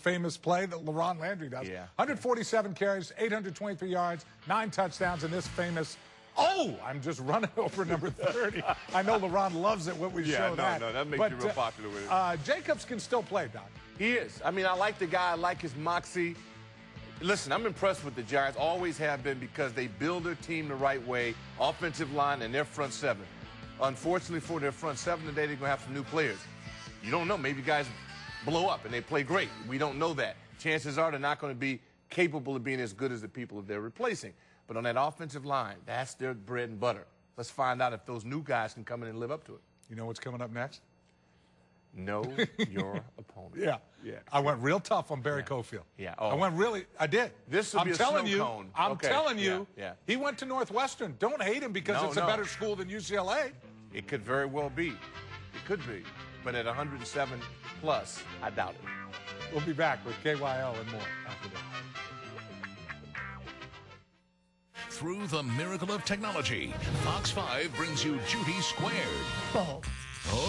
famous play that LeRon Landry does. Yeah. 147 carries, 823 yards, 9 touchdowns in this famous. Oh, I'm just running over number 30. I know LeRon loves it when we show that. No, that makes you real popular with it. Jacobs can still play, Doc. He is. I mean, I like the guy. I like his moxie. Listen, I'm impressed with the Giants. Always have been, because they build their team the right way, offensive line and their front seven. Unfortunately for their front seven today, they're going to have some new players. You don't know. Maybe guys blow up and they play great. We don't know that. Chances are they're not going to be capable of being as good as the people that they're replacing. But on that offensive line, that's their bread and butter. Let's find out if those new guys can come in and live up to it. You know what's coming up next? Know your opponent. Yeah. I went real tough on Barry Cofield. Yeah. I went really, I did. This will be a snow cone. I'm telling you, Yeah. he went to Northwestern. Don't hate him because it's a better school than UCLA. It could very well be. It could be. But at 107 plus, I doubt it. We'll be back with KYL and more after this. Through the miracle of technology, Fox 5 brings you Judy Squared. Oh.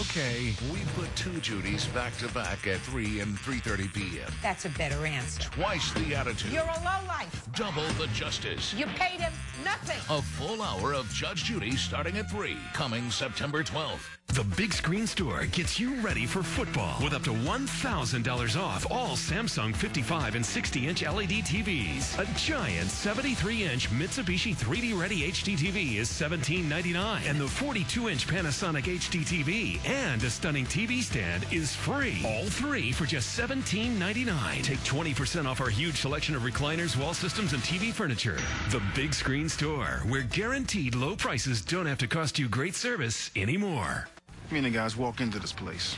Okay, we put 2 Judys back-to-back at 3 and 3:30 p.m. That's a better answer. Twice the attitude. You're a lowlife. Double the justice. You paid him nothing. A full hour of Judge Judy starting at 3, coming September 12th. The Big Screen Store gets you ready for football with up to $1,000 off all Samsung 55 and 60-inch LED TVs. A giant 73-inch Mitsubishi 3D-ready HD TV is $17.99, and the 42-inch Panasonic HD TV and a stunning TV stand is free. All 3 for just $17.99. Take 20% off our huge selection of recliners, wall systems, and TV furniture. The Big Screen Store, where guaranteed low prices don't have to cost you great service anymore. Me and the guys walk into this place.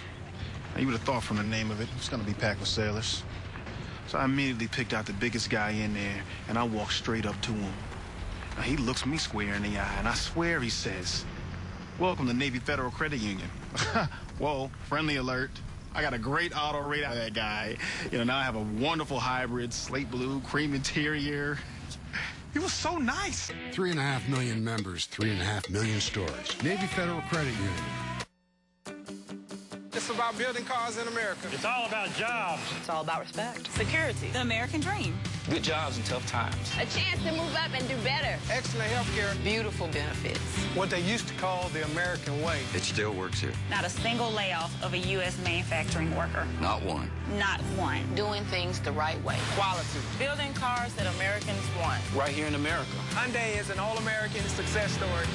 Now, you would have thought from the name of it, it's going to be packed with sailors. So I immediately picked out the biggest guy in there, and I walked straight up to him. Now, he looks me square in the eye, and I swear he says, "Welcome to Navy Federal Credit Union." Whoa, friendly alert. I got a great auto rate out of that guy. You know, now I have a wonderful hybrid, slate blue, cream interior. He was so nice. 3.5 million members, 3.5 million stores. Navy Federal Credit Union. It's about building cars in America. It's all about jobs. It's all about respect. Security. The American dream. Good jobs in tough times. A chance to move up and do better. Excellent health care. Beautiful benefits. What they used to call the American way. It still works here. Not a single layoff of a U.S. manufacturing worker. Not one. Not one. Doing things the right way. Quality. Building cars that Americans want. Right here in America. Hyundai is an all-American success story.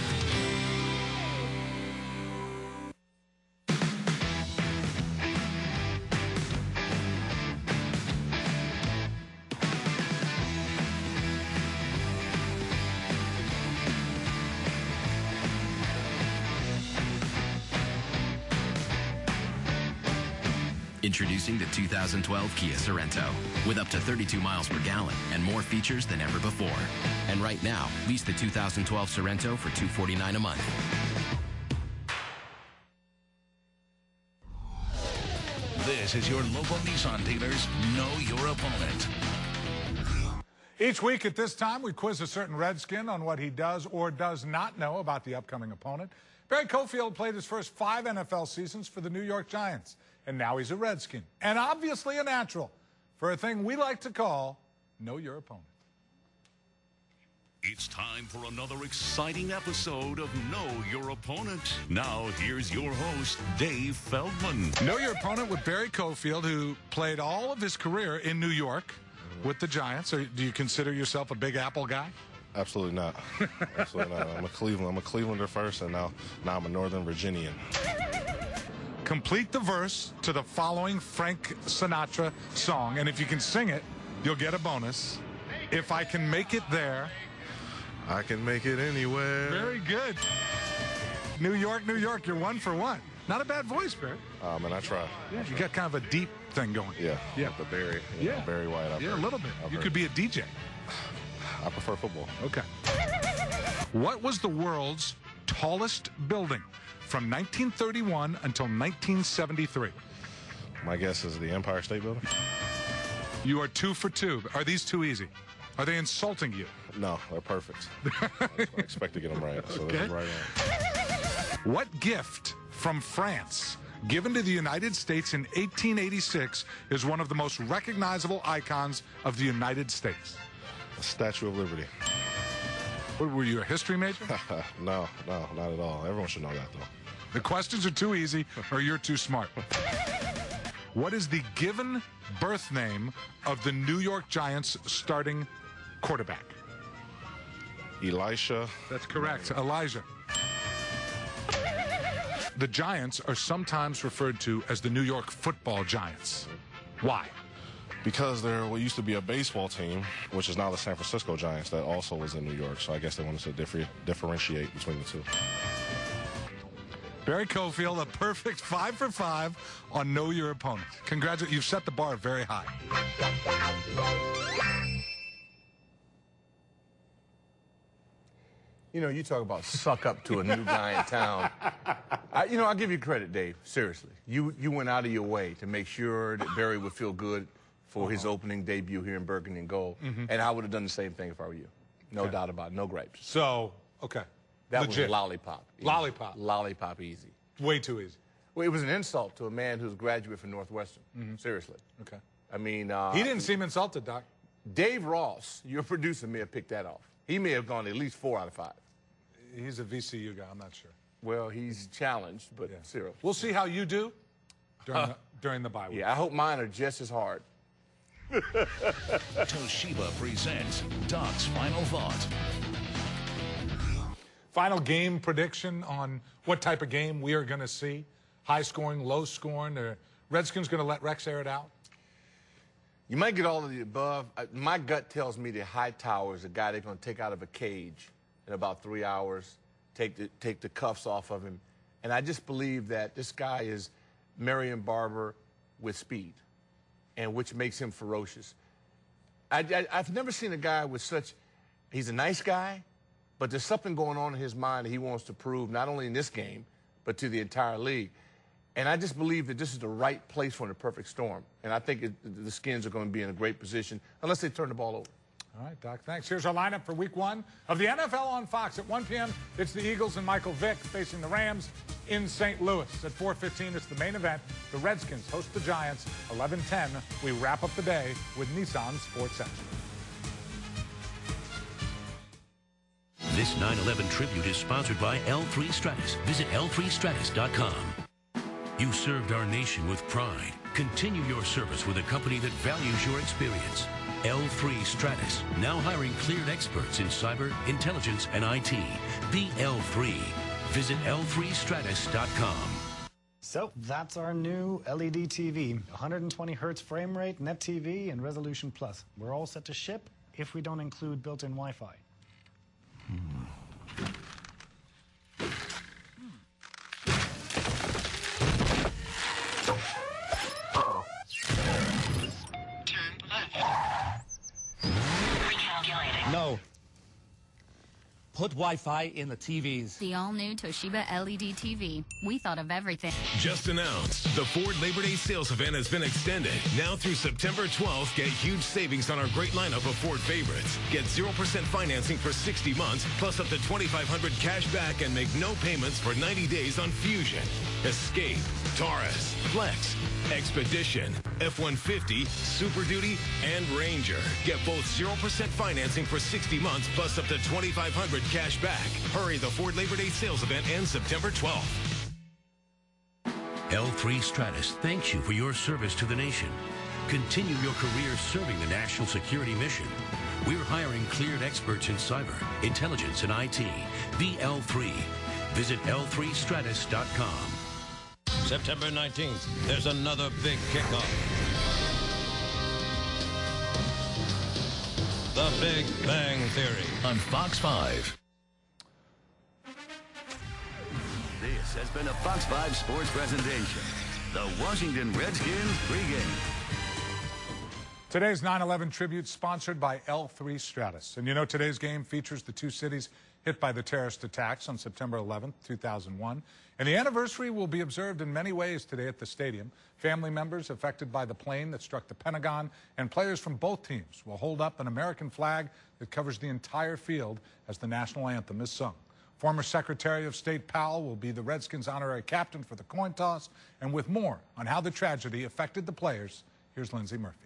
Introducing the 2012 Kia Sorento, with up to 32 miles per gallon and more features than ever before. And right now, lease the 2012 Sorento for $249 a month. This is your local Nissan dealers Know Your Opponent. Each week at this time, we quiz a certain Redskin on what he does or does not know about the upcoming opponent. Barry Cofield played his first 5 NFL seasons for the New York Giants, and now he's a Redskin, and obviously a natural for a thing we like to call Know Your Opponent. It's time for another exciting episode of Know Your Opponent. Now, here's your host, Dave Feldman. Know Your Opponent with Barry Cofield, who played all of his career in New York with the Giants. Or do you consider yourself a Big Apple guy? Absolutely not. Absolutely not. I'm a Clevelander first, and now I'm a Northern Virginian. Complete the verse to the following Frank Sinatra song, and if you can sing it, you'll get a bonus. If I can make it there, I can make it anywhere. Very good. New York, New York, you're 1 for 1. Not a bad voice, Barry. And I try. Yeah, you got kind of a deep thing going. Yeah. The Barry. Yeah. Barry White. Yeah, a little bit. You could be a DJ. I prefer football. Okay. What was the world's tallest building from 1931 until 1973? My guess is the Empire State Building. You are 2 for 2. Are these too easy? Are they insulting you? No, they're perfect. I expect to get them right. So Okay. this is right on. What gift from France given to the United States in 1886, is one of the most recognizable icons of the United States? The Statue of Liberty. What, were you a history major? No, not at all. Everyone should know that, though. The questions are too easy or you're too smart. What is the given birth name of the New York Giants starting quarterback? Elisha. That's correct. Elijah. The Giants are sometimes referred to as the New York Football Giants. Why? Because they're what used to be a baseball team, which is now the San Francisco Giants, that also was in New York. So I guess they wanted to differentiate between the two. Barry Cofield, a perfect 5 for 5 on Know Your Opponent. Congratulations. You've set the bar very high. You know, you talk about suck up to a new guy in town. I'll give you credit, Dave. Seriously. You went out of your way to make sure that Barry would feel good for his opening debut here in Burgundy and Gold. And I would have done the same thing if I were you. No doubt about it. No gripes. So, okay. That Legit. was lollipop. Easy. Lollipop. Lollipop easy. Way too easy. Well, it was an insult to a man who's a graduate from Northwestern. Seriously. Okay. I mean... he didn't seem insulted, Doc. Dave Ross, your producer, may have picked that off. He may have gone at least 4 out of 5. He's a VCU guy. I'm not sure. Well, he's challenged, but zero. We'll see how you do during the bye week. Yeah, I hope mine are just as hard. Toshiba presents Doc's Final Thought. Final game prediction on what type of game we are going to see. High scoring, low scoring. Or Redskins going to let Rex air it out? You might get all of the above. My gut tells me that Hightower is a guy they're going to take out of a cage in about 3 hours, take the cuffs off of him. And I just believe that this guy is Marion Barber with speed, and which makes him ferocious. I've never seen a guy with such, he's a nice guy, but there's something going on in his mind that he wants to prove, not only in this game, but to the entire league. And I just believe that this is the right place for the perfect storm. And I think the Skins are going to be in a great position, unless they turn the ball over. All right, Doc, thanks. Here's our lineup for Week 1 of the NFL on Fox. At 1 p.m., it's the Eagles and Michael Vick facing the Rams in St. Louis. At 4:15, it's the main event. The Redskins host the Giants. 11:10, we wrap up the day with Nissan Sports Center. This 9/11 tribute is sponsored by L3 Stratus. Visit L3Stratus.com. You served our nation with pride. Continue your service with a company that values your experience. L3 Stratus, now hiring cleared experts in cyber, intelligence, and IT. Be L3. Visit L3Stratus.com. So that's our new LED TV. 120 hertz frame rate, net TV, and resolution plus. We're all set to ship if we don't include built-in Wi-Fi. No. Put Wi-Fi in the TVs. The all-new Toshiba LED TV. We thought of everything. Just announced, the Ford Labor Day sales event has been extended. Now through September 12th, get huge savings on our great lineup of Ford favorites. Get 0% financing for 60 months, plus up to $2,500 cash back and make no payments for 90 days on Fusion, Escape, Taurus, Flex, Expedition, F-150, Super Duty, and Ranger. Get both 0% financing for 60 months, plus up to $2,500 cash back. Hurry, the Ford Labor Day sales event ends September 12th. L3 Stratus thanks you for your service to the nation. Continue your career serving the national security mission. We're hiring cleared experts in cyber, intelligence, and IT. Be L3. Visit L3Stratus.com. September 19th, there's another big kickoff. The Big Bang Theory on Fox 5. This has been a Fox 5 sports presentation. The Washington Redskins pregame. Today's 9/11 tribute sponsored by L3 Stratus. And you know, today's game features the two cities hit by the terrorist attacks on September 11th, 2001. And the anniversary will be observed in many ways today at the stadium. Family members affected by the plane that struck the Pentagon and players from both teams will hold up an American flag that covers the entire field as the national anthem is sung. Former Secretary of State Powell will be the Redskins' honorary captain for the coin toss. And with more on how the tragedy affected the players, here's Lindsay Murphy.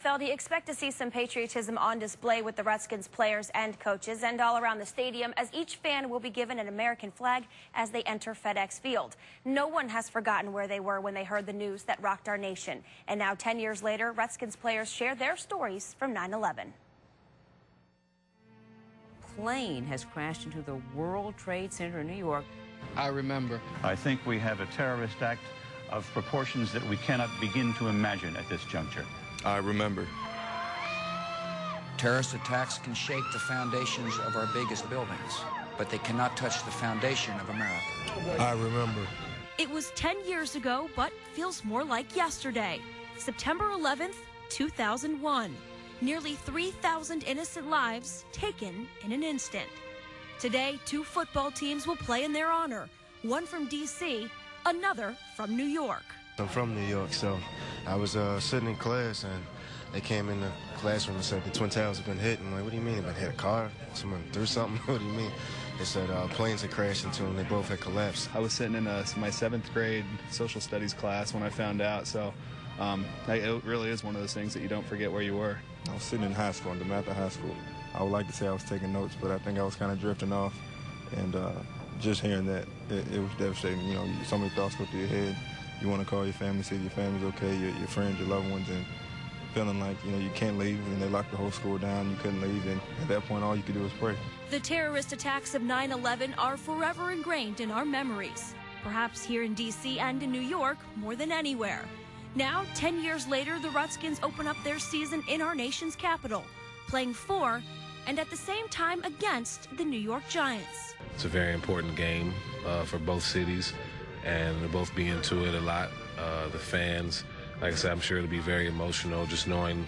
Feldy, expect to see some patriotism on display with the Redskins players and coaches and all around the stadium, as each fan will be given an American flag as they enter FedEx Field. No one has forgotten where they were when they heard the news that rocked our nation. And now, 10 years later, Redskins players share their stories from 9/11. Plane has crashed into the World Trade Center in New York. I remember. I think we have a terrorist act of proportions that we cannot begin to imagine at this juncture. I remember. Terrorist attacks can shake the foundations of our biggest buildings, but they cannot touch the foundation of America. I remember. It was 10 years ago, but feels more like yesterday. September 11th, 2001. Nearly 3,000 innocent lives taken in an instant. Today, 2 football teams will play in their honor. One from D.C., another from New York. I'm from New York, so I was sitting in class, and they came in the classroom and said the Twin Towers have been hit. I'm like, what do you mean? They've been hit? A car? Someone threw something? What do you mean? They said planes had crashed into them. They both had collapsed. I was sitting in my 7th grade social studies class when I found out, so it really is one of those things that you don't forget where you were. I was sitting in high school, in DeMatha High School. I would like to say I was taking notes, but I think I was kind of drifting off. And just hearing that, it was devastating. You know, so many thoughts go through your head. You want to call your family, see if your family's okay, your friends, your loved ones, and feeling like, you know, you can't leave, and they locked the whole school down, you couldn't leave, and at that point, all you could do was pray. The terrorist attacks of 9/11 are forever ingrained in our memories, perhaps here in D.C. and in New York more than anywhere. Now, 10 years later, the Redskins open up their season in our nation's capital, playing for and at the same time against the New York Giants. It's a very important game for both cities, and they'll both be into it a lot. The fans, like I said, I'm sure it'll be very emotional just knowing,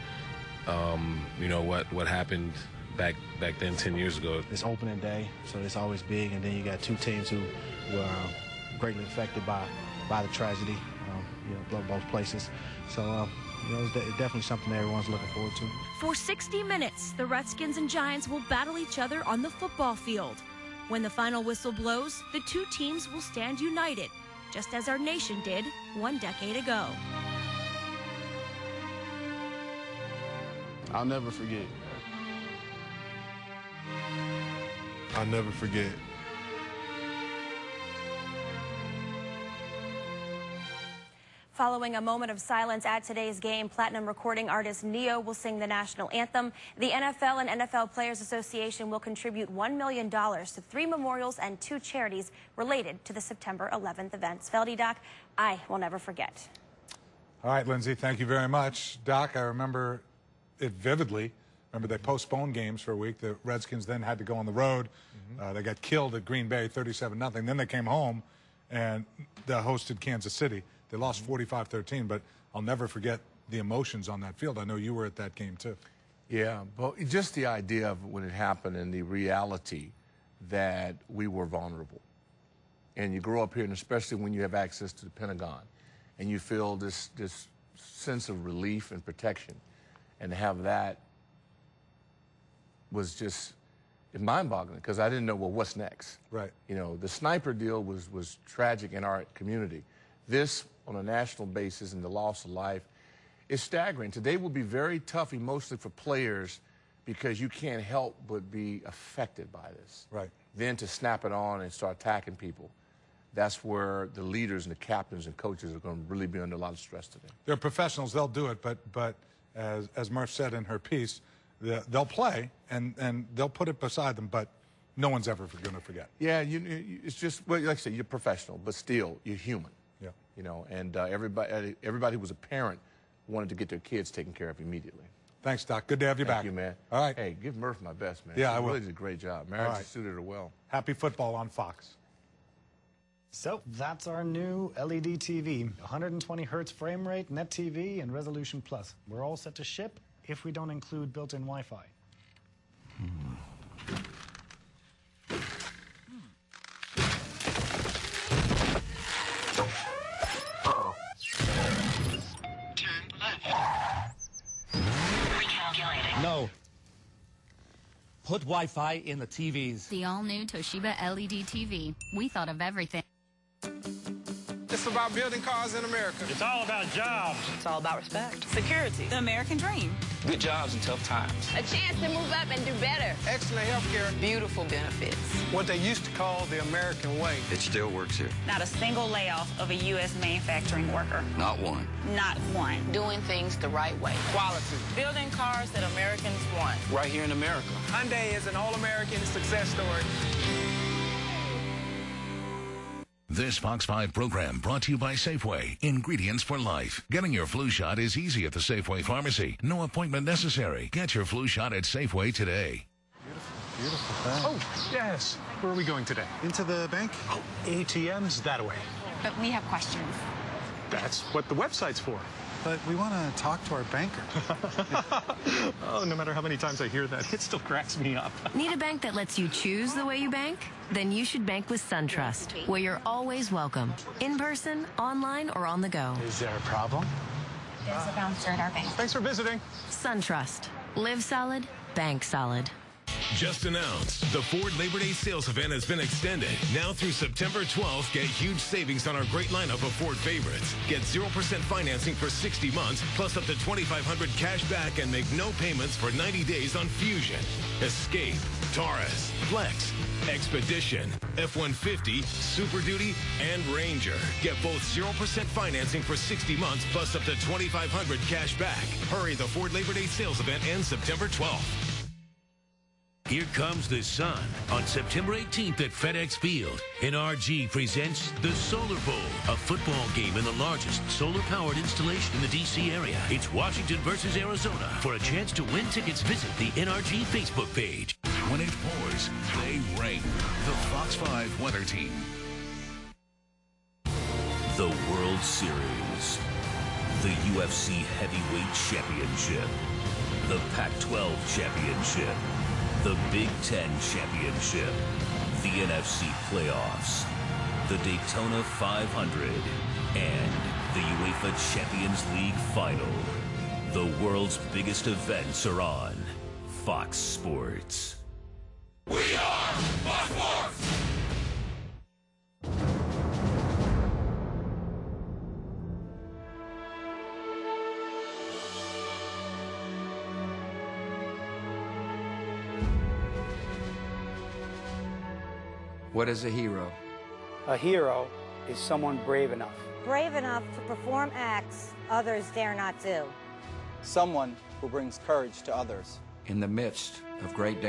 you know, what happened back then 10 years ago. It's opening day, so it's always big, and then you got 2 teams who were greatly affected by the tragedy, you know, both places. So, you know, it's definitely something everyone's looking forward to. For 60 minutes, the Redskins and Giants will battle each other on the football field. When the final whistle blows, the 2 teams will stand united, just as our nation did 1 decade ago. I'll never forget. I'll never forget. Following a moment of silence at today's game, platinum recording artist Neo will sing the national anthem. The NFL and NFL Players Association will contribute $1 million to 3 memorials and 2 charities related to the September 11th events. Feldy, Doc, I will never forget. All right, Lindsay, thank you very much. Doc, I remember it vividly. Remember, they postponed games for a week. The Redskins then had to go on the road. They got killed at Green Bay, 37-0. Then they came home and they hosted Kansas City. They lost 45-13, but I'll never forget the emotions on that field. I know you were at that game, too. Yeah, but just the idea of when it happened and the reality that we were vulnerable. And you grow up here, and especially when you have access to the Pentagon, and you feel this sense of relief and protection, and to have that was just mind-boggling, because I didn't know, well, what's next? Right. You know, the sniper deal was tragic in our community. This, on a national basis, and the loss of life, is staggering. Today will be very tough emotionally for players because you can't help but be affected by this. Right. Then to snap it on and start attacking people, that's where the leaders and the captains and coaches are going to really be under a lot of stress today. They're professionals. They'll do it, but as Murph said in her piece, they'll play, and they'll put it beside them, but no one's ever going to forget. Yeah, it's just, well, like I said, you're professional, but still, you're human. Yeah. You know, and everybody who was a parent wanted to get their kids taken care of immediately. Thanks, Doc. Good to have you back. Thank you, man. All right. Hey, give Murph my best, man. Yeah, she I will. really did a great job. Marriage suited her well. Happy football on Fox. So that's our new LED TV, 120 hertz frame rate, net TV, and resolution plus. We're all set to ship if we don't include built-in Wi-Fi. Uh-oh. Turn left. Recalculating. No. Put Wi-Fi in the TVs. The all-new Toshiba LED TV. We thought of everything. It's about building cars in America. It's all about jobs. It's all about respect. Security. The American dream. Good jobs in tough times. A chance to move up and do better. Excellent health care. Beautiful benefits. What they used to call the American way. It still works here. Not a single layoff of a U.S. manufacturing worker. Not one. Not one. Doing things the right way. Quality. Building cars that Americans want. Right here in America. Hyundai is an all-American success story. This Fox 5 program brought to you by Safeway. Ingredients for life. Getting your flu shot is easy at the Safeway pharmacy. No appointment necessary. Get your flu shot at Safeway today. Beautiful thing. Oh, yes. Where are we going today? Into the bank? Oh, ATM's that way. But we have questions. That's what the website's for. But we want to talk to our banker. Oh, no matter how many times I hear that, it still cracks me up. Need a bank that lets you choose the way you bank? Then you should bank with SunTrust, where you're always welcome. In person, online, or on the go. Is there a problem? There's a bouncer at our bank. Thanks for visiting. SunTrust. Live solid, bank solid. Just announced, the Ford Labor Day sales event has been extended. Now through September 12th, get huge savings on our great lineup of Ford favorites. Get 0% financing for 60 months, plus up to $2,500 cash back and make no payments for 90 days on Fusion, Escape, Taurus, Flex, Expedition, F-150, Super Duty, and Ranger. Get both 0% financing for 60 months, plus up to $2,500 cash back. Hurry, the Ford Labor Day sales event ends September 12th. Here comes the sun on September 18th at FedEx Field. NRG presents the Solar Bowl, a football game in the largest solar-powered installation in the D.C. area. It's Washington versus Arizona. For a chance to win tickets, visit the NRG Facebook page. When it pours, they rain. The Fox 5 Weather Team. The World Series. The UFC Heavyweight Championship. The Pac-12 Championship. The Big Ten Championship, the NFC Playoffs, the Daytona 500, and the UEFA Champions League Final. The world's biggest events are on Fox Sports. We are Fox Sports! What is a hero? A hero is someone brave enough. Brave enough to perform acts others dare not do. Someone who brings courage to others. In the midst of great danger.